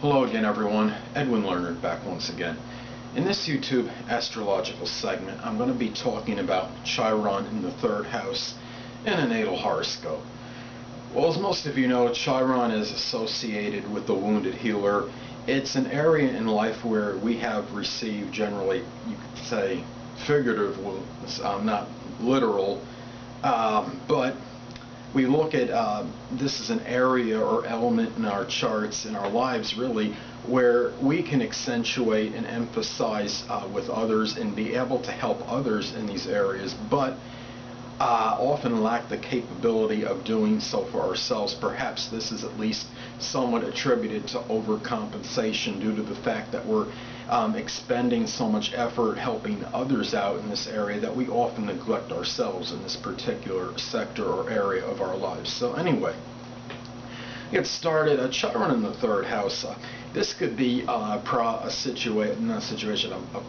Hello again everyone, Edwin Learnard back once again. In this YouTube astrological segment, I'm going to be talking about Chiron in the third house in a natal horoscope. Well, as most of you know, Chiron is associated with the wounded healer. It's an area in life where we have received generally, you could say, figurative wounds, not literal, but we look at this is an area or element in our charts, in our lives really, where we can accentuate and emphasize with others and be able to help others in these areas, but often lack the capability of doing so for ourselves. Perhaps this is at least somewhat attributed to overcompensation due to the fact that we're expending so much effort helping others out in this area that we often neglect ourselves in this particular sector or area of our lives. So anyway, get started. Chiron in the third house. This could be a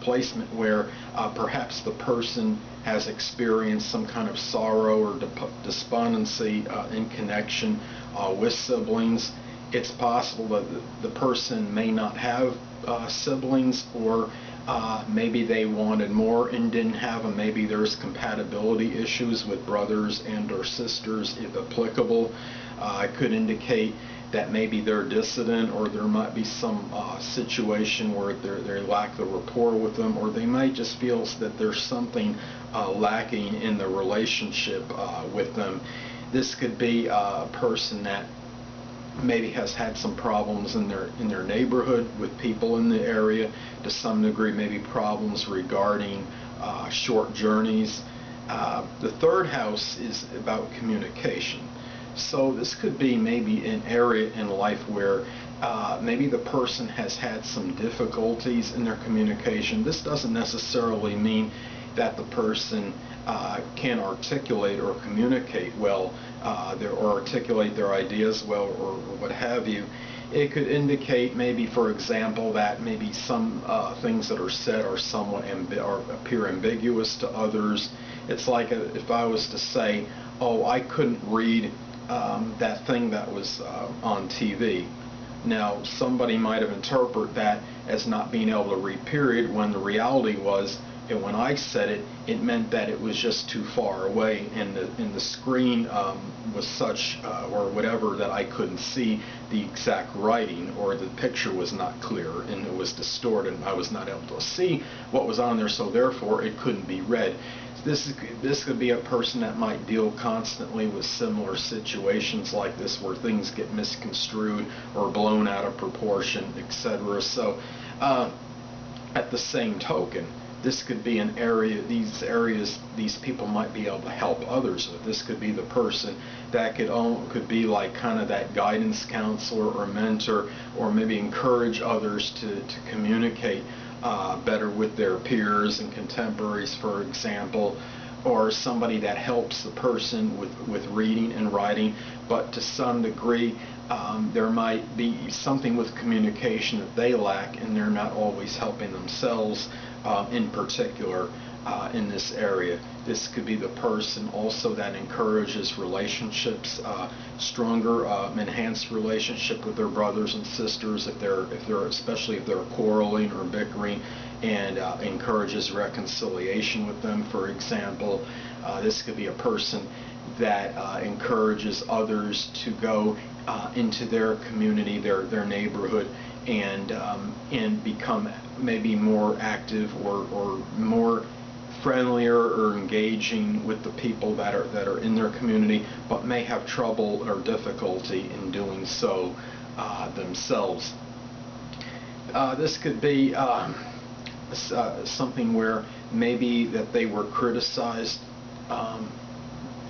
placement where perhaps the person has experienced some kind of sorrow or despondency in connection with siblings. It's possible that the person may not have siblings, or maybe they wanted more and didn't have them. Maybe there's compatibility issues with brothers and or sisters if applicable. It could indicate that maybe they're dissident, or there might be some situation where they lack the rapport with them, or they might just feel that there's something lacking in the relationship with them. This could be a person that maybe has had some problems in their neighborhood with people in the area to some degree, maybe problems regarding short journeys. The third house is about communication. So this could be maybe an area in life where maybe the person has had some difficulties in their communication. This doesn't necessarily mean that the person can articulate or communicate well, or articulate their ideas well, or what have you. It could indicate maybe, for example, that maybe some things that are said are somewhat appear ambiguous to others. It's like if I was to say, oh, I couldn't read that thing that was on TV. Now, somebody might have interpreted that as not being able to read, period, when the reality was, and when I said it, it meant that it was just too far away, and the screen was such, or whatever, that I couldn't see the exact writing, or the picture was not clear, and it was distorted, and I was not able to see what was on there, so therefore it couldn't be read. This could be a person that might deal constantly with similar situations like this, where things get misconstrued or blown out of proportion, etc. So, at the same token, this could be an area, these people might be able to help others with. This could be the person that could be like kind of that guidance counselor or mentor, or maybe encourage others to communicate better with their peers and contemporaries, for example, or somebody that helps the person with reading and writing, but to some degree there might be something with communication that they lack, and they're not always helping themselves in particular in this area. This could be the person also that encourages relationships, stronger, enhanced relationship with their brothers and sisters, especially if they're quarreling or bickering, and encourages reconciliation with them, for example. This could be a person that encourages others to go into their community, their neighborhood, and become maybe more active or more friendlier or engaging with the people that are in their community, but may have trouble or difficulty in doing so themselves. This could be something where maybe that they were criticized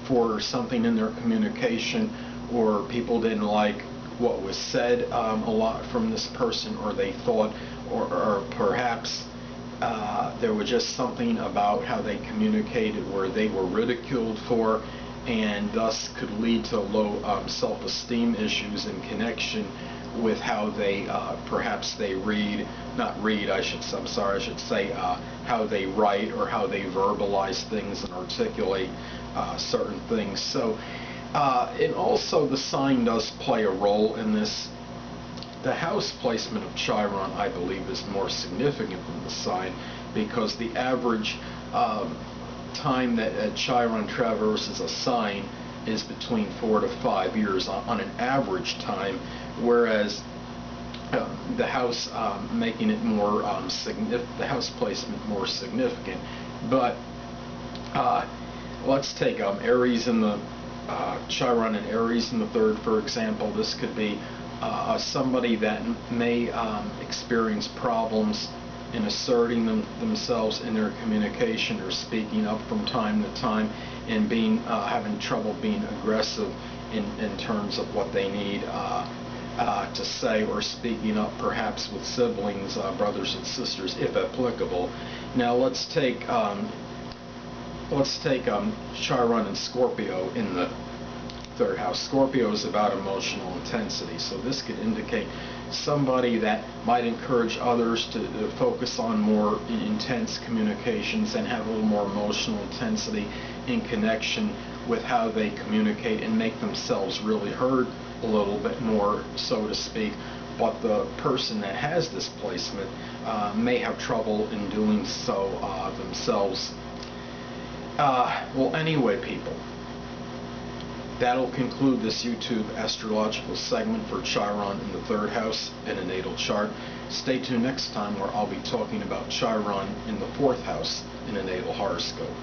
for something in their communication, or people didn't like what was said a lot from this person, or they thought, or perhaps there was just something about how they communicated where they were ridiculed for, and thus could lead to low self-esteem issues in connection with how they perhaps they I should say how they write, or how they verbalize things and articulate certain things. So and also the sign does play a role in this. The house placement of Chiron, I believe, is more significant than the sign, because the average time that Chiron traverses a sign is between 4 to 5 years on an average time, whereas the house making it more the house placement more significant. But let's take Aries in the Chiron and Aries in the third, for example. This could be somebody that may experience problems in asserting themselves in their communication, or speaking up from time to time, and having trouble being aggressive in terms of what they need to say, or speaking up perhaps with siblings, brothers and sisters, if applicable. Now let's take Chiron and Scorpio in the third house. Scorpio is about emotional intensity, so this could indicate somebody that might encourage others to focus on more intense communications and have a little more emotional intensity in connection with how they communicate, and make themselves really heard a little bit more, so to speak. But the person that has this placement may have trouble in doing so themselves. Well, anyway, people, that'll conclude this YouTube astrological segment for Chiron in the third house in a natal chart. Stay tuned next time, where I'll be talking about Chiron in the fourth house in a natal horoscope.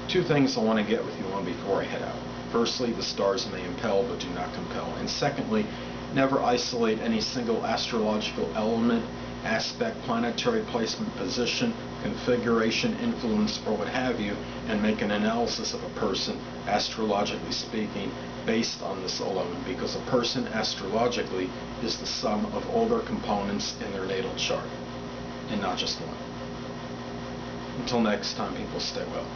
Two things I want to get with you on before I head out. Firstly, the stars may impel but do not compel. And secondly, never isolate any single astrological element, aspect, planetary placement, position, configuration, influence, or what have you, and make an analysis of a person, astrologically speaking, based on this alone, because a person astrologically is the sum of all their components in their natal chart, and not just one. Until next time, people, stay well.